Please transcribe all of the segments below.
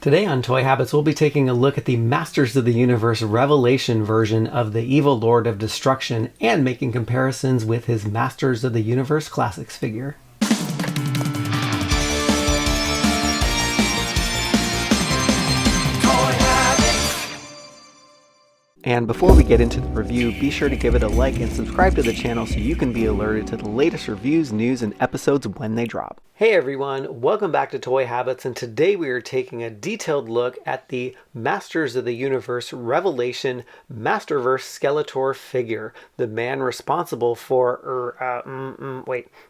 Today on Toy Habits, we'll be taking a look at the Masters of the Universe Revelation version of the Evil Lord of Destruction and making comparisons with his Masters of the Universe Classics figure. And before we get into the review, be sure to give it a like and subscribe to the channel so you can be alerted to the latest reviews, news, and episodes when they drop. Hey everyone, welcome back to Toy Habits, and today we are taking a detailed look at the Masters of the Universe Revelation Masterverse Skeletor figure, the man responsible for,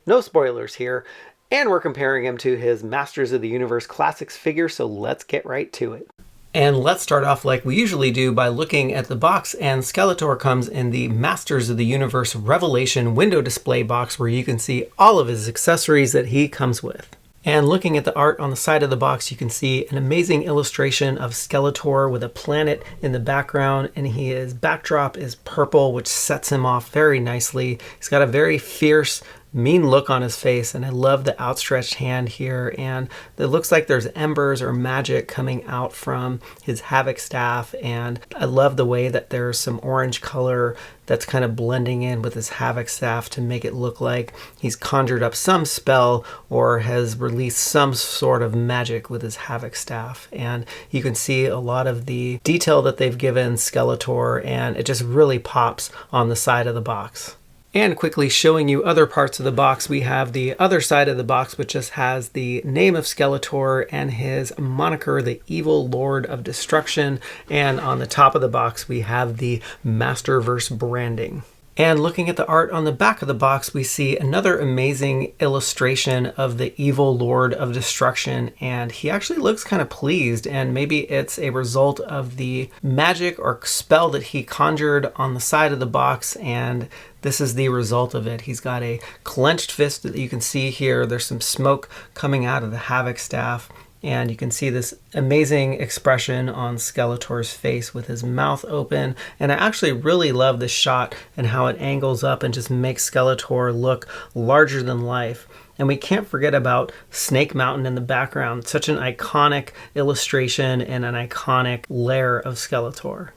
no spoilers here, and we're comparing him to his Masters of the Universe Classics figure, so let's get right to it. And let's start off like we usually do by looking at the box, and Skeletor comes in the Masters of the Universe Revelation window display box where you can see all of his accessories that he comes with. And looking at the art on the side of the box, you can see an amazing illustration of Skeletor with a planet in the background, and his backdrop is purple, which sets him off very nicely. He's got a very fierce, mean look on his face, and I love the outstretched hand here, and it looks like there's embers or magic coming out from his Havoc staff, and I love the way that there's some orange color that's kind of blending in with his Havoc staff to make it look like he's conjured up some spell or has released some sort of magic with his Havoc staff. And you can see a lot of the detail that they've given Skeletor, and it just really pops on the side of the box. And quickly showing you other parts of the box, we have the other side of the box, which just has the name of Skeletor and his moniker, the Evil Lord of Destruction. And on the top of the box, we have the Masterverse branding. And looking at the art on the back of the box, we see another amazing illustration of the Evil Lord of Destruction, and he actually looks kind of pleased, and maybe it's a result of the magic or spell that he conjured on the side of the box, and this is the result of it. He's got a clenched fist that you can see here. There's some smoke coming out of the Havoc staff. And you can see this amazing expression on Skeletor's face with his mouth open. And I actually really love this shot and how it angles up and just makes Skeletor look larger than life. And we can't forget about Snake Mountain in the background. Such an iconic illustration and an iconic lair of Skeletor.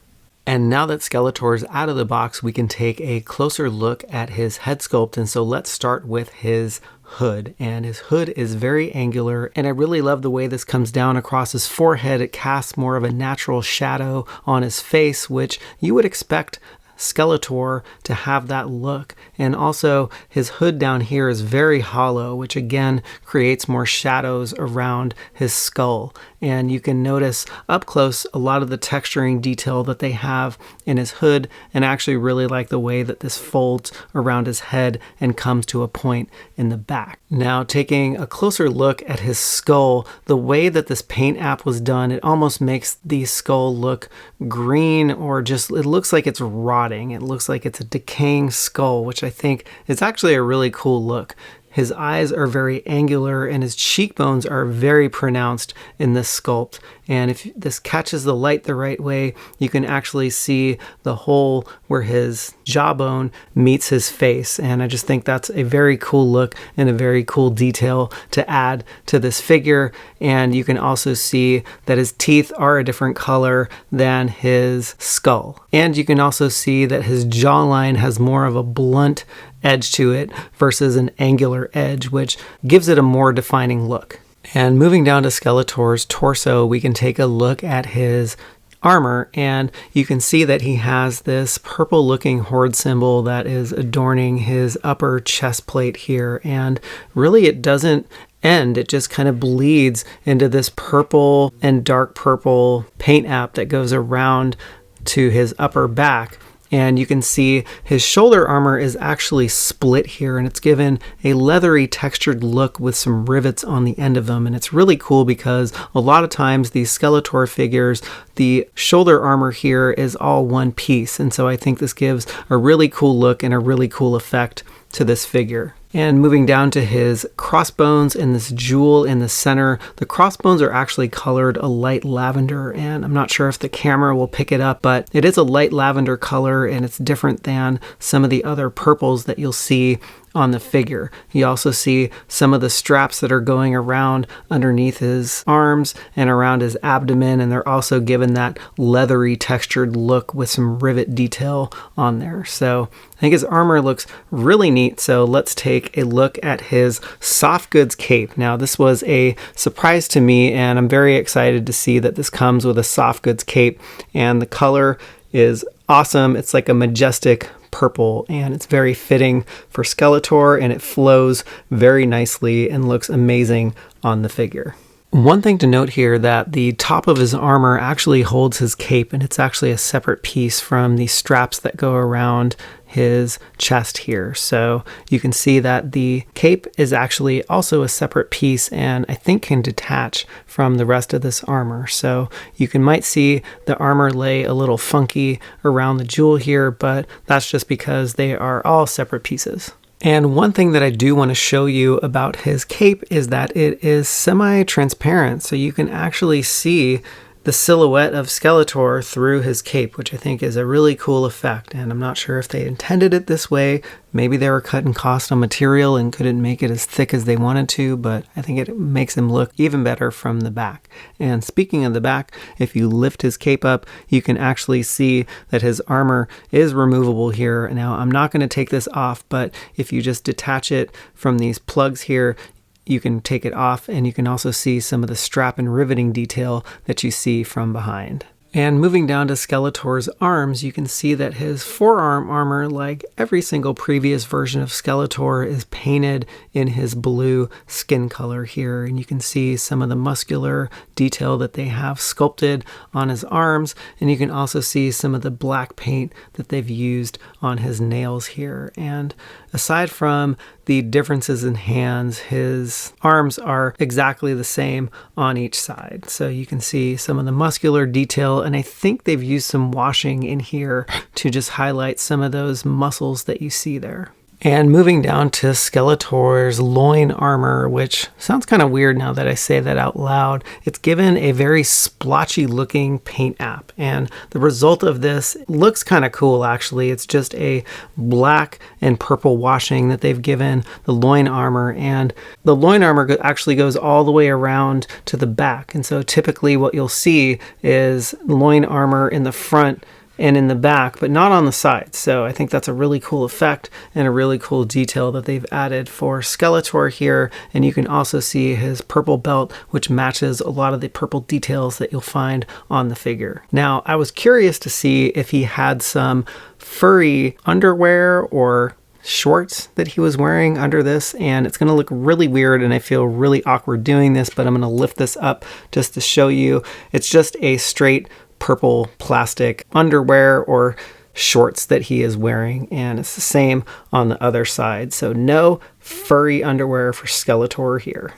And now that Skeletor is out of the box, we can take a closer look at his head sculpt. And so let's start with his hood, and his hood is very angular, and I really love the way this comes down across his forehead. It casts more of a natural shadow on his face, which you would expect Skeletor to have that look. And also his hood down here is very hollow, which again creates more shadows around his skull. And you can notice up close a lot of the texturing detail that they have in his hood, and I actually really like the way that this folds around his head and comes to a point in the back. Now taking a closer look at his skull, the way that this paint app was done, it almost makes the skull look green, or just it looks like it's rotting. It looks like it's a decaying skull, which I think is actually a really cool look. His eyes are very angular, and his cheekbones are very pronounced in this sculpt. And if this catches the light the right way, you can actually see the hole where his jawbone meets his face. And I just think that's a very cool look and a very cool detail to add to this figure. And you can also see that his teeth are a different color than his skull. And you can also see that his jawline has more of a blunt edge to it versus an angular edge, which gives it a more defining look. And moving down to Skeletor's torso, we can take a look at his armor, and you can see that he has this purple looking horde symbol that is adorning his upper chest plate here, and really it doesn't end. It just kind of bleeds into this purple and dark purple paint app that goes around to his upper back. And you can see his shoulder armor is actually split here, and it's given a leathery textured look with some rivets on the end of them. And it's really cool because a lot of times these Skeletor figures, the shoulder armor here is all one piece. And so I think this gives a really cool look and a really cool effect to this figure. And moving down to his crossbones and this jewel in the center, the crossbones are actually colored a light lavender, and I'm not sure if the camera will pick it up, but it is a light lavender color, and it's different than some of the other purples that you'll see on the figure. You also see some of the straps that are going around underneath his arms and around his abdomen, and they're also given that leathery textured look with some rivet detail on there. So I think his armor looks really neat. So let's take a look at his soft goods cape. Now, this was a surprise to me, and I'm very excited to see that this comes with a soft goods cape, and the color is awesome. It's like a majestic purple, and it's very fitting for Skeletor, and it flows very nicely and looks amazing on the figure. One thing to note here, that the top of his armor actually holds his cape, and it's actually a separate piece from the straps that go around his chest here. So you can see that the cape is actually also a separate piece, and I think can detach from the rest of this armor. So you might see the armor lay a little funky around the jewel here, but that's just because they are all separate pieces. And one thing that I do want to show you about his cape is that it is semi-transparent, so you can actually see the silhouette of Skeletor through his cape, which I think is a really cool effect. And I'm not sure if they intended it this way. Maybe they were cutting cost on material and couldn't make it as thick as they wanted to, but I think it makes him look even better from the back. And speaking of the back, if you lift his cape up, you can actually see that his armor is removable here. Now, I'm not going to take this off, but if you just detach it from these plugs here, you can take it off, and you can also see some of the strap and riveting detail that you see from behind. And moving down to Skeletor's arms, you can see that his forearm armor, like every single previous version of Skeletor, is painted in his blue skin color here. And you can see some of the muscular detail that they have sculpted on his arms. And you can also see some of the black paint that they've used on his nails here. And aside from the differences in hands, his arms are exactly the same on each side. So you can see some of the muscular detail, and I think they've used some washing in here to just highlight some of those muscles that you see there. And moving down to Skeletor's loin armor, which sounds kind of weird now that I say that out loud, it's given a very splotchy looking paint app. And the result of this looks kind of cool, actually. It's just a black and purple washing that they've given the loin armor. And the loin armor actually goes all the way around to the back. And so typically what you'll see is loin armor in the front and in the back, but not on the sides. So I think that's a really cool effect and a really cool detail that they've added for Skeletor here. And you can also see his purple belt, which matches a lot of the purple details that you'll find on the figure. Now, I was curious to see if he had some furry underwear or shorts that he was wearing under this, and it's going to look really weird, and I feel really awkward doing this, but I'm going to lift this up just to show you. It's just a straight purple plastic underwear or shorts that he is wearing, and it's the same on the other side. So no furry underwear for Skeletor here.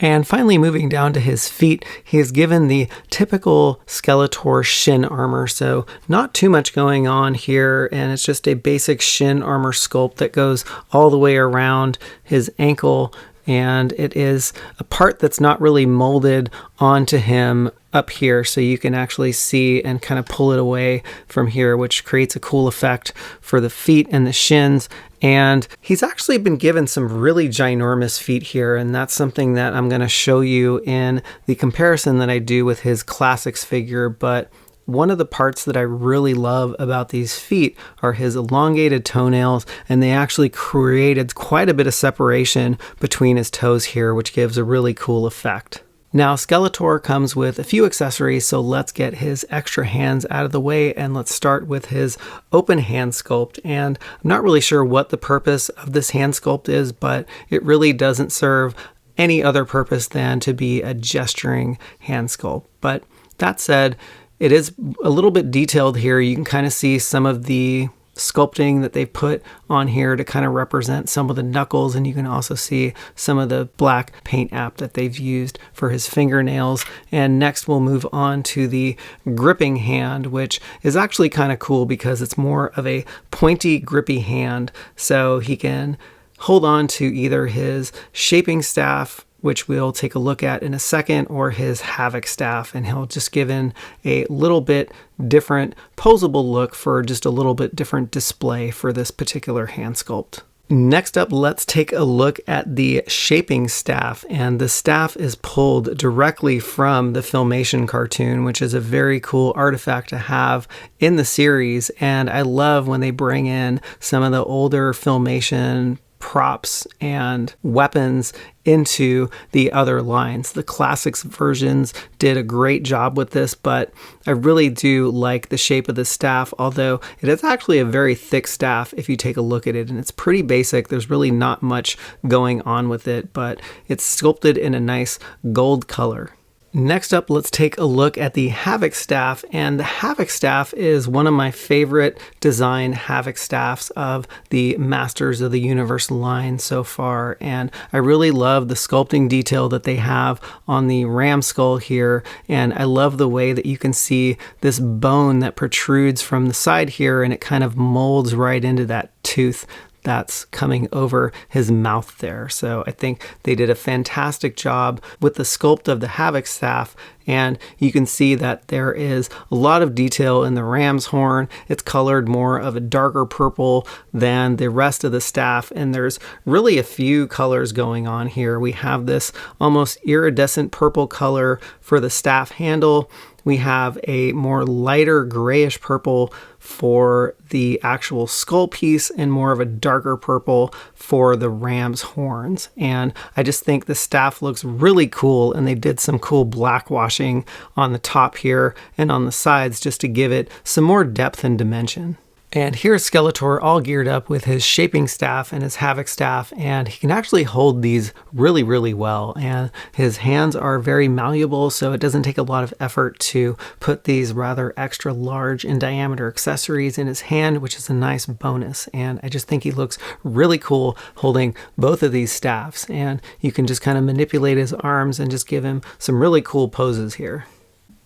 And finally, moving down to his feet, he is given the typical Skeletor shin armor. So not too much going on here, and it's just a basic shin armor sculpt that goes all the way around his ankle, and it is a part that's not really molded onto him up here, so you can actually see and kind of pull it away from here, which creates a cool effect for the feet and the shins. And he's actually been given some really ginormous feet here, and that's something that I'm going to show you in the comparison that I do with his Classics figure. But one of the parts that I really love about these feet are his elongated toenails, and they actually created quite a bit of separation between his toes here, which gives a really cool effect. Now, Skeletor comes with a few accessories, so let's get his extra hands out of the way, and let's start with his open hand sculpt. And I'm not really sure what the purpose of this hand sculpt is, but it really doesn't serve any other purpose than to be a gesturing hand sculpt. But that said, it is a little bit detailed here. You can kind of see some of the sculpting that they put on here to kind of represent some of the knuckles, and you can also see some of the black paint app that they've used for his fingernails. And next we'll move on to the gripping hand, which is actually kind of cool because it's more of a pointy, grippy hand, so he can hold on to either his shaping staff, which we'll take a look at in a second, or his Havoc staff, and he'll just give in a little bit different posable look for just a little bit different display for this particular hand sculpt. Next up, let's take a look at the shaping staff, and the staff is pulled directly from the Filmation cartoon, which is a very cool artifact to have in the series. And I love when they bring in some of the older Filmation props and weapons into the other lines. The Classics versions did a great job with this, but I really do like the shape of the staff, although it is actually a very thick staff if you take a look at it, and it's pretty basic. There's really not much going on with it, but it's sculpted in a nice gold color. Next up, let's take a look at the Havoc staff, and the Havoc staff is one of my favorite design Havoc staffs of the Masters of the Universe line so far, and I really love the sculpting detail that they have on the ram skull here, and I love the way that you can see this bone that protrudes from the side here, and it kind of molds right into that tooth that's coming over his mouth there. So I think they did a fantastic job with the sculpt of the Havoc staff, and you can see that there is a lot of detail in the ram's horn. It's colored more of a darker purple than the rest of the staff, and there's really a few colors going on here. We have this almost iridescent purple color for the staff handle. We have a more lighter grayish purple for the actual skull piece and more of a darker purple for the ram's horns. And I just think the staff looks really cool, and they did some cool black washing on the top here and on the sides just to give it some more depth and dimension. And here's Skeletor all geared up with his shaping staff and his Havoc staff, and he can actually hold these really, really well. And his hands are very malleable, so it doesn't take a lot of effort to put these rather extra large in diameter accessories in his hand, which is a nice bonus. And I just think he looks really cool holding both of these staffs. And you can just kind of manipulate his arms and just give him some really cool poses here.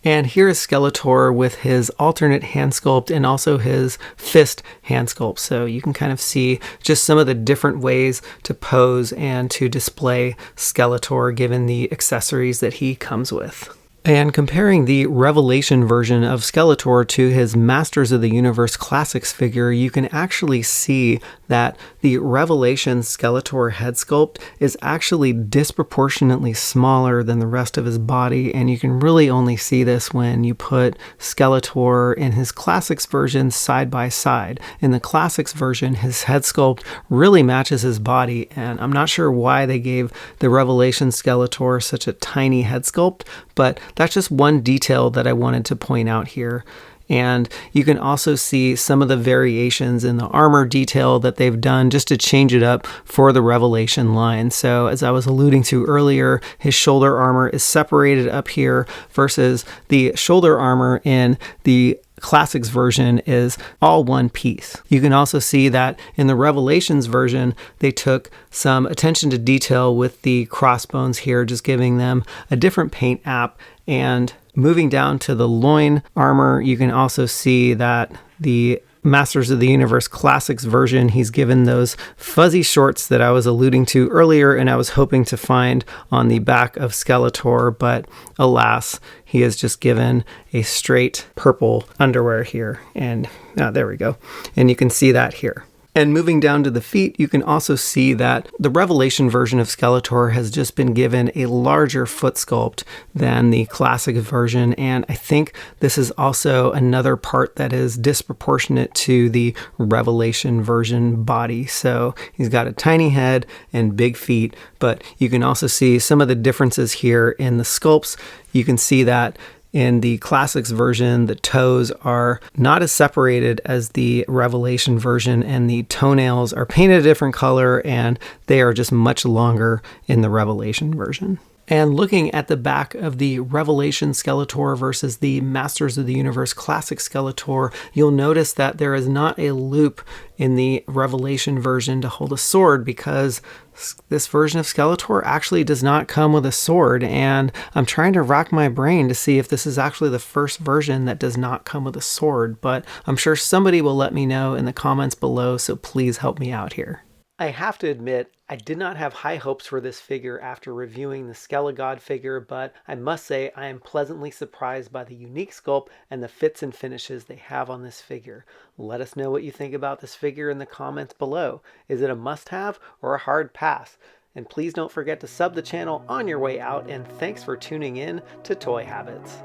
And here is Skeletor with his alternate hand sculpt and also his fist hand sculpt. So you can kind of see just some of the different ways to pose and to display Skeletor given the accessories that he comes with. And comparing the Revelation version of Skeletor to his Masters of the Universe Classics figure, you can actually see that the Revelation Skeletor head sculpt is actually disproportionately smaller than the rest of his body, and you can really only see this when you put Skeletor in his Classics version side by side. In the Classics version, his head sculpt really matches his body, and I'm not sure why they gave the Revelation Skeletor such a tiny head sculpt, but that's just one detail that I wanted to point out here. And you can also see some of the variations in the armor detail that they've done just to change it up for the Revelation line. So as I was alluding to earlier, his shoulder armor is separated up here versus the shoulder armor in the Classics version is all one piece. You can also see that in the Revelations version, they took some attention to detail with the crossbones here, just giving them a different paint app. And moving down to the loin armor, you can also see that the Masters of the Universe Classics version, he's given those fuzzy shorts that I was alluding to earlier and I was hoping to find on the back of Skeletor, but alas, he is just given a straight purple underwear here. And there we go. And you can see that here. And moving down to the feet, you can also see that the Revelation version of Skeletor has just been given a larger foot sculpt than the classic version. And I think this is also another part that is disproportionate to the Revelation version body. So he's got a tiny head and big feet, but you can also see some of the differences here in the sculpts. You can see that in the Classics version, the toes are not as separated as the Revelation version, and the toenails are painted a different color, and they are just much longer in the Revelation version. And looking at the back of the Revelation Skeletor versus the Masters of the Universe Classic Skeletor, you'll notice that there is not a loop in the Revelation version to hold a sword, because this version of Skeletor actually does not come with a sword. And I'm trying to rack my brain to see if this is actually the first version that does not come with a sword, but I'm sure somebody will let me know in the comments below, so please help me out here. I have to admit, I did not have high hopes for this figure after reviewing the Skeletor figure, but I must say I am pleasantly surprised by the unique sculpt and the fits and finishes they have on this figure. Let us know what you think about this figure in the comments below. Is it a must-have or a hard pass? And please don't forget to sub the channel on your way out, and thanks for tuning in to Toy Habits.